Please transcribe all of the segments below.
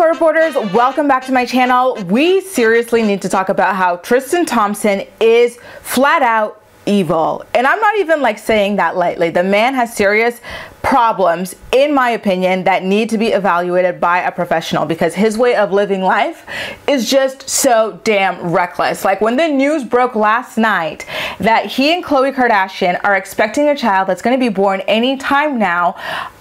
reporters, welcome back to my channel. We seriously need to talk about how Tristan Thompson is flat out evil. And I'm not even like saying that lightly. The man has serious problems, in my opinion, that need to be evaluated by a professional because his way of living life is just so damn reckless. Like when the news broke last night that he and Khloe Kardashian are expecting a child that's going to be born anytime now,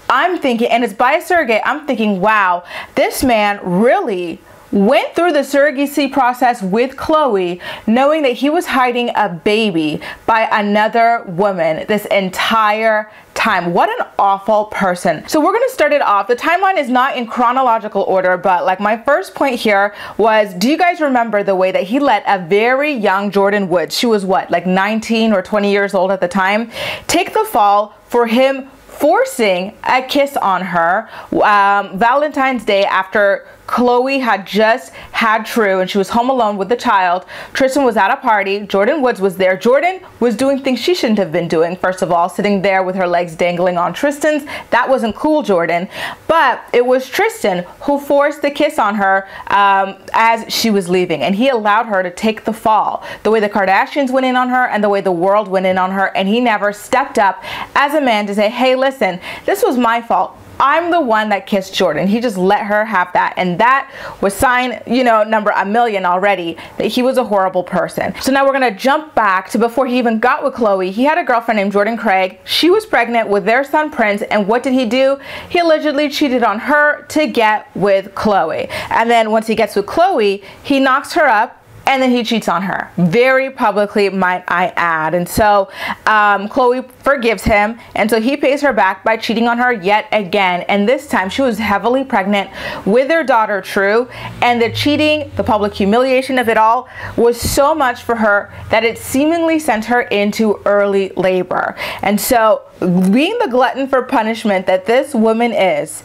I'm thinking, and it's by a surrogate, I'm thinking, wow, this man really went through the surrogacy process with Khloe, knowing that he was hiding a baby by another woman this entire time. What an awful person. So we're going to start it off. The timeline is not in chronological order, but like my first point here was, do you guys remember the way that he let a very young Jordyn Woods, she was what, like 19 or 20 years old at the time, take the fall for him forcing a kiss on her Valentine's Day after Khloe had just had True and she was home alone with the child. Tristan was at a party. Jordyn Woods was there. Jordyn was doing things she shouldn't have been doing. First of all, sitting there with her legs dangling on Tristan's. That wasn't cool, Jordyn. But it was Tristan who forced the kiss on her as she was leaving. And he allowed her to take the fall. The way the Kardashians went in on her and the way the world went in on her. And he never stepped up as a man to say, hey, listen, this was my fault. I'm the one that kissed Jordyn. He just let her have that. And that was sign, you know, number a million already, that he was a horrible person. So now we're going to jump back to before he even got with Khloe. He had a girlfriend named Jordan Craig. She was pregnant with their son Prince. And what did he do? He allegedly cheated on her to get with Khloe. And then once he gets with Khloe, he knocks her up. And then he cheats on her, very publicly, might I add. And so Khloe forgives him, and so he pays her back by cheating on her yet again. And this time she was heavily pregnant with their daughter True, and the cheating, the public humiliation of it all was so much for her that it seemingly sent her into early labor. And so being the glutton for punishment that this woman is,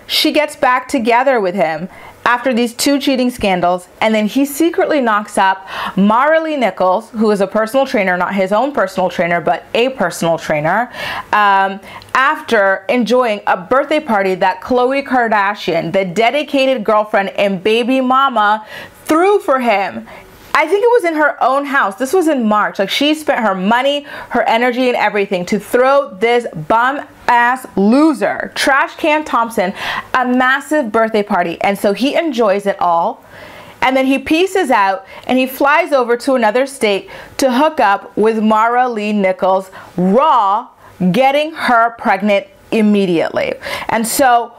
she gets back together with him after these two cheating scandals, and then he secretly knocks up Maralee Nichols, who is a personal trainer, not his own personal trainer, but a personal trainer, after enjoying a birthday party that Khloe Kardashian, the dedicated girlfriend and baby mama, threw for him. I think it was in her own house. This was in March. Like, she spent her money, her energy, and everything to throw this bum-ass loser, Trash Can Thompson, a massive birthday party. And so he enjoys it all. And then he pieces out and he flies over to another state to hook up with Maralee Nichols, raw, getting her pregnant immediately. And so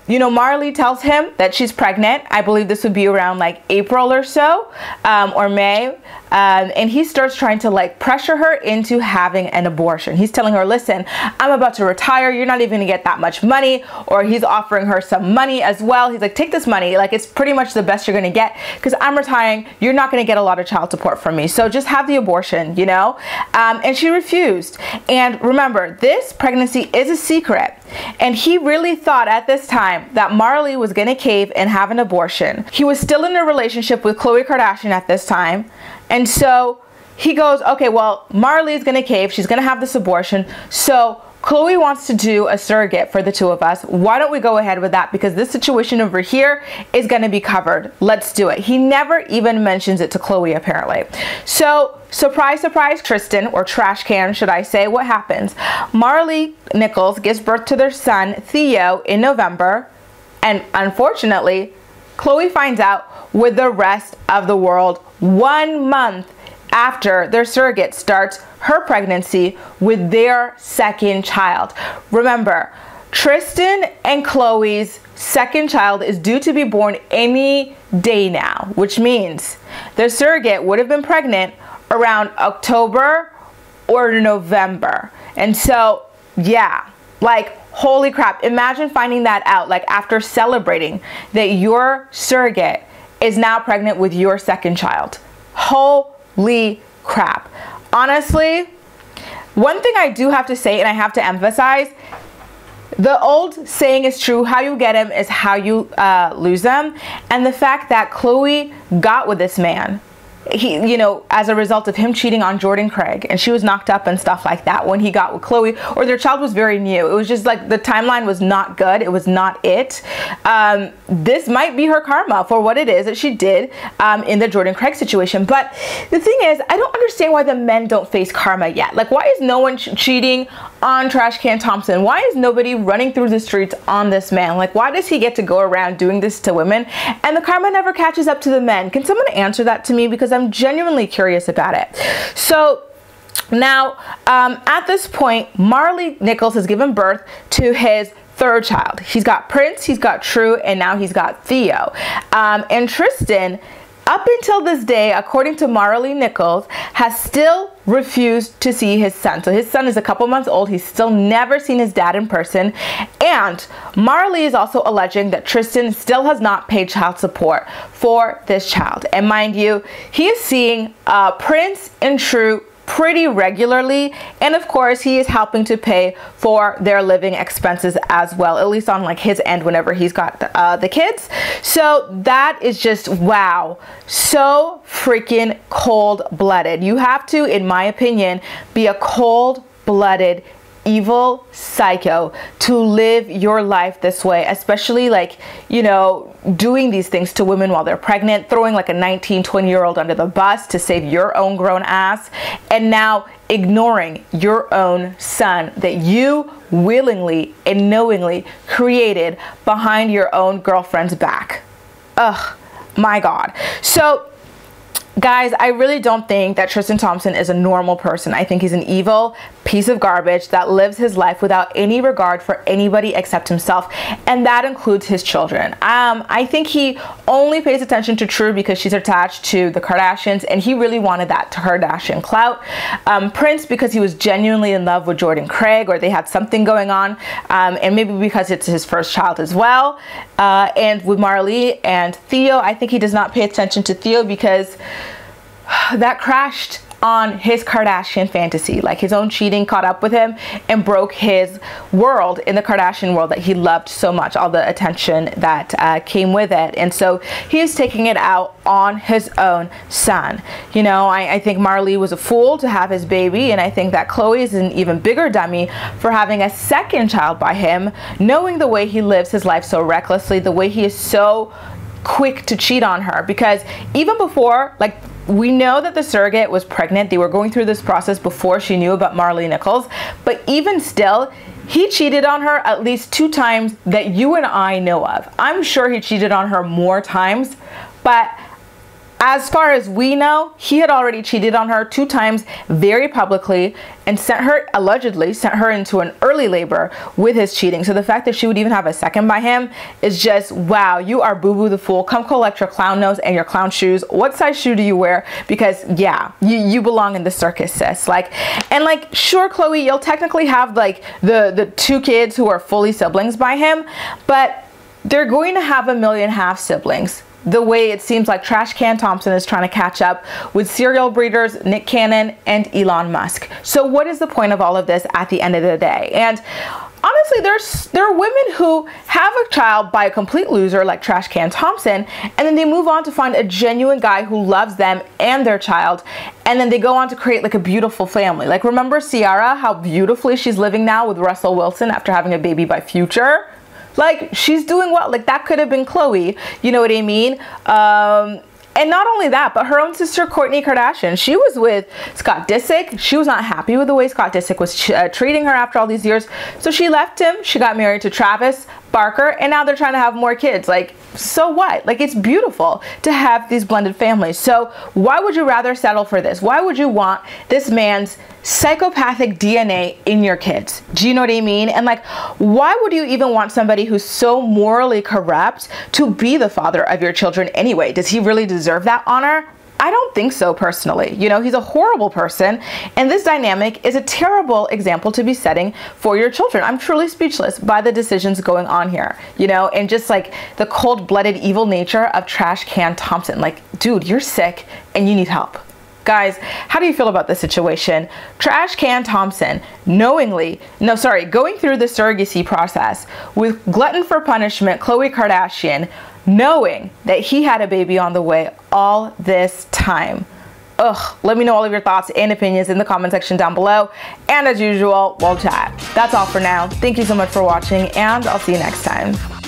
you know, Maralee tells him that she's pregnant. I believe this would be around like April or so, or May. And he starts trying to like pressure her into having an abortion. He's telling her, listen, I'm about to retire. You're not even gonna get that much money. Or he's offering her some money as well. He's like, take this money. Like, it's pretty much the best you're gonna get because I'm retiring. You're not gonna get a lot of child support from me. So just have the abortion, you know? And she refused. And remember, this pregnancy is a secret. And he really thought at this time that Maralee was going to cave and have an abortion. He was still in a relationship with Khloe Kardashian at this time. And so he goes, okay, well, Maralee is going to cave. She's going to have this abortion. So Khloe wants to do a surrogate for the two of us. Why don't we go ahead with that? Because this situation over here is going to be covered. Let's do it. He never even mentions it to Khloe, apparently. So surprise, surprise, Tristan, or Trash Can, should I say, what happens? Maralee Nichols gives birth to their son, Theo, in November. And unfortunately, Khloe finds out with the rest of the world 1 month after their surrogate starts her pregnancy with their second child. Remember, Tristan and Khloe's second child is due to be born any day now, which means their surrogate would have been pregnant around October or November. And so, yeah, like, holy crap. Imagine finding that out, like, after celebrating that your surrogate is now pregnant with your second child. Holy crap. Honestly, one thing I do have to say, and I have to emphasize, the old saying is true, how you get him is how you lose them. And the fact that Khloe got with this man he, you know, as a result of him cheating on Jordyn Craig, and she was knocked up and stuff like that when he got with Khloe, or their child was very new. It was just like the timeline was not good. It was not it. This might be her karma for what it is that she did in the Jordyn Craig situation. But the thing is, I don't understand why the men don't face karma yet. Like, why is no one cheating on Trash Can Thompson? Why is nobody running through the streets on this man? Like, why does he get to go around doing this to women and the karma never catches up to the men? Can someone answer that to me? Because I'm genuinely curious about it. So now, at this point, Maralee Nichols has given birth to his third child. He's got Prince, he's got True, and now he's got Theo. And Tristan, up until this day, according to Maralee Nichols, has still refused to see his son. So his son is a couple months old. He's still never seen his dad in person. And Maralee is also alleging that Tristan still has not paid child support for this child. And mind you, he is seeing Prince and True pretty regularly, and of course he is helping to pay for their living expenses as well, at least on like his end whenever he's got the kids. So that is just, wow, so freaking cold-blooded. You have to, in my opinion, be a cold-blooded evil psycho to live your life this way, especially like, you know, doing these things to women while they're pregnant, throwing like a 19-20-year-old under the bus to save your own grown ass, and now ignoring your own son that you willingly and knowingly created behind your own girlfriend's back. Ugh, my God. So guys, I really don't think that Tristan Thompson is a normal person. I think he's an evil piece of garbage that lives his life without any regard for anybody except himself, and that includes his children. I think he only pays attention to True because she's attached to the Kardashians, and he really wanted that Kardashian clout. Prince because he was genuinely in love with Jordyn Craig, or they had something going on, and maybe because it's his first child as well. And with Maralee and Theo, I think he does not pay attention to Theo because that crashed on his Kardashian fantasy. Like, his own cheating caught up with him and broke his world in the Kardashian world that he loved so much, all the attention that came with it. And so he is taking it out on his own son. You know, I think Maralee was a fool to have his baby, and I think that Khloe is an even bigger dummy for having a second child by him, knowing the way he lives his life so recklessly, the way he is so quick to cheat on her. Because even before, like, we know that the surrogate was pregnant. They were going through this process before she knew about Maralee Nichols. But even still, he cheated on her at least 2 times that you and I know of. I'm sure he cheated on her more times, but as far as we know, he had already cheated on her 2 times very publicly and allegedly sent her into an early labor with his cheating. So the fact that she would even have a second by him is just, wow, you are Boo-Boo the Fool. Come collect your clown nose and your clown shoes. What size shoe do you wear? Because yeah, you belong in the circus, sis. Like, and like, sure, Khloe, you'll technically have like the 2 kids who are fully siblings by him, but they're going to have a million half siblings. The way it seems like Trash Can Thompson is trying to catch up with serial breeders Nick Cannon and Elon Musk. So what is the point of all of this at the end of the day? And honestly, there are women who have a child by a complete loser like Trash Can Thompson, and then they move on to find a genuine guy who loves them and their child, and then they go on to create like a beautiful family. Like, remember Ciara, how beautifully she's living now with Russell Wilson after having a baby by Future? Like, she's doing well. Like, that could have been Khloe, you know what I mean? And not only that, but her own sister, Kourtney Kardashian, she was with Scott Disick. She was not happy with the way Scott Disick was treating her after all these years. So she left him. She got married to Travis Barker, and now they're trying to have more kids. Like, so what? Like, it's beautiful to have these blended families. So why would you rather settle for this? Why would you want this man's psychopathic DNA in your kids? Do you know what I mean? And like, why would you even want somebody who's so morally corrupt to be the father of your children anyway? Does he really deserve that honor? I don't think so, personally. You know, he's a horrible person, and this dynamic is a terrible example to be setting for your children. I'm truly speechless by the decisions going on here, you know, and just like the cold-blooded evil nature of Trash Can Thompson. Like, dude, you're sick and you need help. Guys, how do you feel about this situation? Trash Can Thompson going through the surrogacy process with glutton for punishment Khloe Kardashian, knowing that he had a baby on the way all this time. Ugh, let me know all of your thoughts and opinions in the comment section down below. And as usual, we'll chat. That's all for now. Thank you so much for watching, and I'll see you next time.